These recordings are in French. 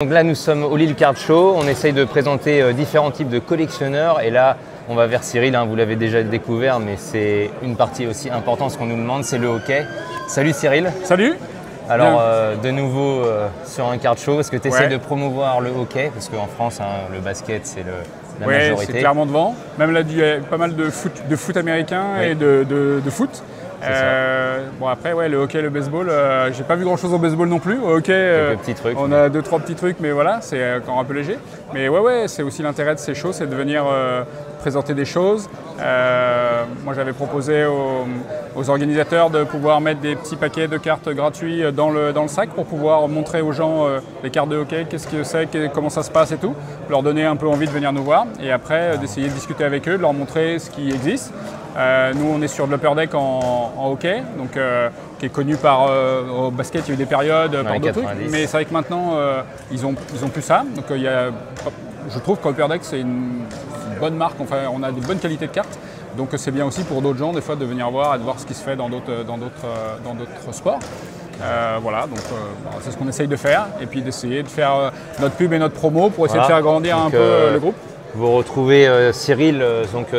Donc là, nous sommes au Lille Card Show. On essaye de présenter différents types de collectionneurs. Et là, on va vers Cyril. Vous l'avez déjà découvert, mais c'est une partie aussi importante. Ce qu'on nous demande, c'est le hockey. Salut Cyril. Salut. Alors, de nouveau sur un Card Show, est-ce que tu essaies Ouais. de promouvoir le hockey? Parce qu'en France, le basket, c'est la Oui, majorité. c'est clairement devant. Même là, il y a pas mal de foot américain Oui. et de foot. C'est Bon après ouais, le hockey, le baseball, j'ai pas vu grand chose au baseball non plus. Au hockey, Quelques petits trucs, on mais- a 2-3 petits trucs, mais voilà, c'est encore un peu léger. Mais ouais, c'est aussi l'intérêt de ces shows, c'est de venir présenter des choses. Moi j'avais proposé aux organisateurs de pouvoir mettre des petits paquets de cartes gratuits dans le sac pour pouvoir montrer aux gens les cartes de hockey, qu'est-ce que c'est, comment ça se passe et tout, leur donner un peu envie de venir nous voir et après d'essayer de discuter avec eux, de leur montrer ce qui existe. Nous, on est sur de l'Upper Deck en hockey, donc, qui est connu par au basket. Il y a eu des périodes par les d'autres trucs, 90. mais c'est vrai que maintenant, ils ont plus ça. Donc, je trouve qu'Upper Deck, c'est une bonne marque. Enfin, on a des bonnes qualités de cartes. Donc, c'est bien aussi pour d'autres gens, des fois, de venir voir et de voir ce qui se fait dans d'autres sports. Voilà, donc c'est ce qu'on essaye de faire. Et puis d'essayer de faire notre pub et notre promo pour essayer Voilà. de faire grandir Donc, un peu le groupe. Vous retrouvez Cyril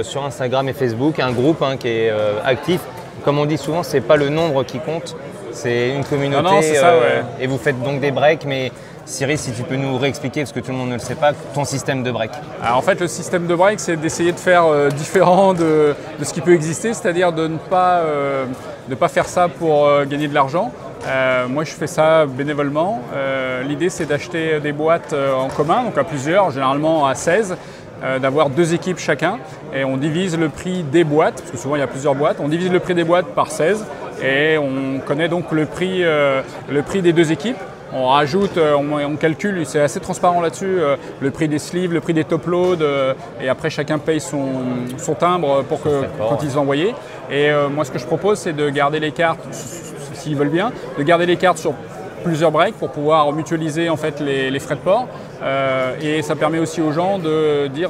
sur Instagram et Facebook, un groupe qui est actif. Comme on dit souvent, c'est pas le nombre qui compte, c'est une communauté. Non, c'est ça, ouais. Et vous faites donc des breaks, mais Cyril, si tu peux nous réexpliquer, parce que tout le monde ne le sait pas, ton système de break. Alors en fait, le système de break, c'est d'essayer de faire différent de ce qui peut exister, c'est-à-dire de ne pas faire ça pour gagner de l'argent. Moi, je fais ça bénévolement. L'idée, c'est d'acheter des boîtes en commun, donc à plusieurs, généralement à 16, d'avoir 2 équipes chacun, et on divise le prix des boîtes, parce que souvent il y a plusieurs boîtes, on divise le prix des boîtes par 16, et on connaît donc le prix des 2 équipes. On rajoute, on calcule, c'est assez transparent là-dessus, le prix des sleeves, le prix des top loads, et après chacun paye son timbre pour quand ils sont envoyés. Et moi, ce que je propose, c'est de garder les cartes, s'ils veulent bien, de garder les cartes sur plusieurs breaks pour pouvoir mutualiser en fait les frais de port. Et ça permet aussi aux gens de dire,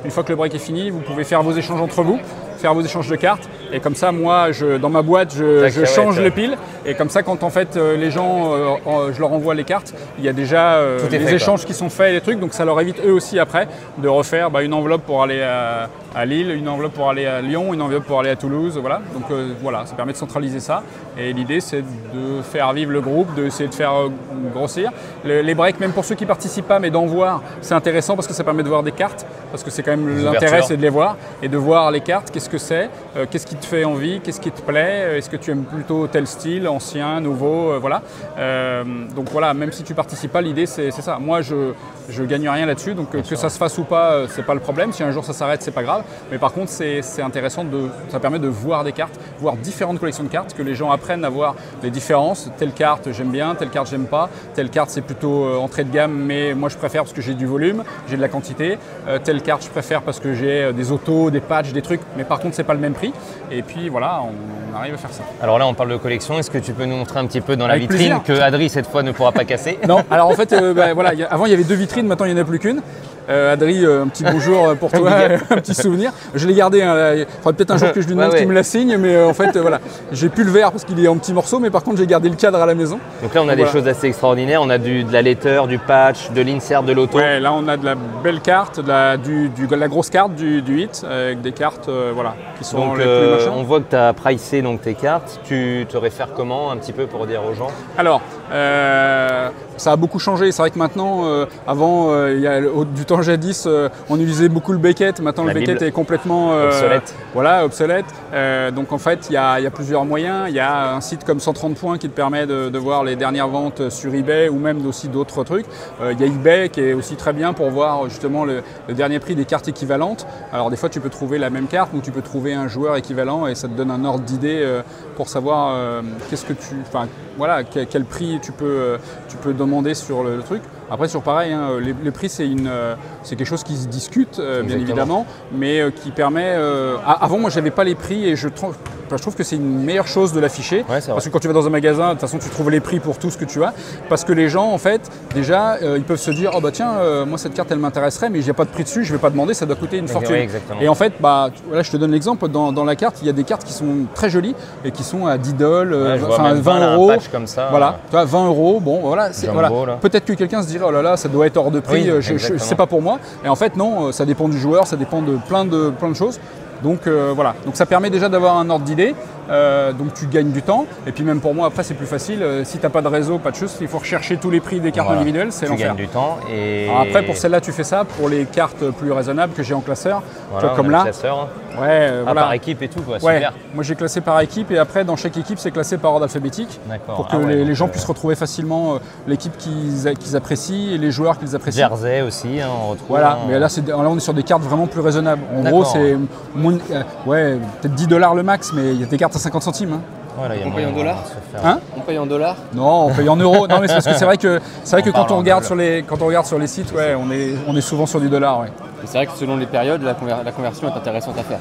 une fois que le break est fini, vous pouvez faire vos échanges entre vous, faire vos échanges de cartes, et comme ça, moi, dans ma boîte, je change les piles, et comme ça, quand en fait les gens, je leur envoie les cartes, il y a déjà les échanges qui sont faits et les trucs, donc ça leur évite eux aussi après de refaire une enveloppe pour aller à Lille, une enveloppe pour aller à Lyon, une enveloppe pour aller à Toulouse, voilà. Donc voilà, ça permet de centraliser ça, et l'idée c'est de faire vivre le groupe, d'essayer de faire grossir. Les breaks, même pour ceux qui ne participent pas, mais d'en voir, c'est intéressant parce que ça permet de voir des cartes, parce que c'est quand même l'intérêt, c'est de les voir, et de voir les cartes, qu'est-ce que c'est, qu'est-ce qui te fait envie, qu'est-ce qui te plaît, est-ce que tu aimes plutôt tel style, ancien, nouveau, voilà. Donc voilà, même si tu ne participes pas, l'idée c'est ça. Moi je gagne rien là-dessus, donc que ça se fasse ou pas, c'est pas le problème. Si un jour ça s'arrête, c'est pas grave. Mais par contre, c'est intéressant, ça permet de voir des cartes, voir différentes collections de cartes, que les gens apprennent à voir les différences. Telle carte j'aime bien, telle carte j'aime pas, telle carte c'est plutôt entrée de gamme, mais moi je préfère parce que j'ai du volume, j'ai de la quantité. Telle carte je préfère parce que j'ai des autos, des patchs, des trucs, mais par contre c'est pas le même prix. Et puis voilà, on arrive à faire ça. Alors là, on parle de collection. Est-ce que tu peux nous montrer un petit peu dans la Avec vitrine plaisir. que Adri, cette fois, ne pourra pas casser? Non, alors en fait, voilà, avant il y avait 2 vitrines, maintenant il n'y en a plus qu'une. Adri, un petit bonjour pour toi, un petit souvenir. Je l'ai gardé, il faudrait peut-être un jour que je lui demande qu'il me la signe, mais en fait voilà, j'ai plus le verre parce qu'il est en petits morceaux, mais par contre j'ai gardé le cadre à la maison. Donc là, on a des choses assez extraordinaires. On a de la letter, du patch, de l'insert, de l'auto. Ouais, là on a de la belle carte, de la grosse carte du hit, avec des cartes voilà, qui sont Donc les plus machins. on voit que tu as pricé donc, tes cartes. Tu te réfères comment un petit peu pour dire aux gens? Alors, ça a beaucoup changé. C'est vrai que maintenant, avant, il y a du temps jadis, on utilisait beaucoup le Beckett. Maintenant, le Beckett est complètement obsolète. Voilà, obsolète. Donc en fait, il y a plusieurs moyens. Il y a un site comme 130 points qui te permet de voir les dernières ventes sur eBay ou même aussi d'autres trucs. Il y a eBay qui est aussi très bien pour voir justement le dernier prix des cartes équivalentes. Alors des fois, tu peux trouver la même carte ou tu peux trouver un joueur équivalent et ça te donne un ordre d'idée pour savoir voilà, quel prix tu peux demander sur le truc. Après, sur pareil, les prix, c'est quelque chose qui se discute, bien évidemment, mais qui permet... avant, moi, je n'avais pas les prix et je trouve que c'est une meilleure chose de l'afficher. Ouais, parce que quand tu vas dans un magasin, de toute façon, tu trouves les prix pour tout ce que tu as. Parce que les gens, en fait, déjà, ils peuvent se dire « Oh bah tiens, moi, cette carte, elle m'intéresserait, mais il n'y a pas de prix dessus, je ne vais pas demander, ça doit coûter une fortune. Oui, » Et en fait, voilà, je te donne l'exemple. Dans la carte, il y a des cartes qui sont très jolies et qui sont à 10 $, 20 €. Un patch comme ça. Voilà, tu vois, 20 €. Bon, voilà. Jumbo, là. Peut-être que quelqu'un se dira dirait oh là là, ça doit être hors de prix, Oui, c'est pas pour moi. Et en fait non, ça dépend du joueur, ça dépend de plein de choses. Donc voilà, donc ça permet déjà d'avoir un ordre d'idée, donc tu gagnes du temps. Et puis même pour moi après c'est plus facile, si tu n'as pas de réseau, pas de choses, il faut rechercher tous les prix des cartes individuelles, c'est l'enfer. Tu gagnes du temps. Et alors après pour celle-là tu fais ça, pour les cartes plus raisonnables que j'ai en classeur, voilà, tu vois, comme là. Classeur. Ouais, voilà. Par équipe et tout quoi, Ouais, super. moi j'ai classé par équipe et après dans chaque équipe c'est classé par ordre alphabétique pour que les gens puissent retrouver facilement l'équipe qu'ils apprécient et les joueurs qu'ils apprécient. Jersey aussi, hein, on retrouve. Voilà, mais là on est sur des cartes vraiment plus raisonnables. En gros c'est peut-être 10 $ le max, mais il y a des cartes à 50 centimes. Hein. Voilà, on paye en dollars On paye en dollars? Non, on paye en euros. Non, mais c'est parce que c'est vrai que quand on regarde sur les sites, ouais, on est souvent sur du dollar. Ouais. C'est vrai que selon les périodes, la conversion est intéressante à faire.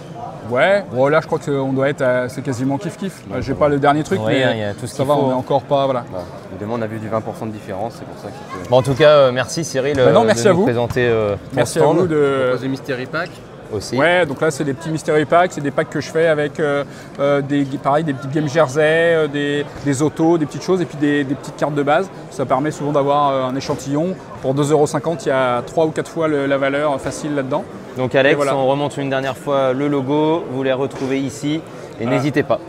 Ouais, bon là je crois qu'on doit être c'est quasiment kiff-kiff. J'ai pas le dernier truc, mais y a tout ce ça va, on est encore pas. Voilà. Évidemment, on a vu du 20% de différence, c'est pour ça que. Bon, en tout cas, merci Cyril merci de à nous vous. présenter merci à vous de proposer Mystery Pack. Aussi. Ouais, donc là c'est des petits mystery packs, c'est des packs que je fais avec des petits games jersey, des autos, des petites choses et puis des petites cartes de base. Ça permet souvent d'avoir un échantillon. Pour 2,50 €, il y a 3 ou 4 fois la valeur facile là-dedans. Donc Alex, voilà. on remonte une dernière fois le logo, vous les retrouvez ici et n'hésitez pas.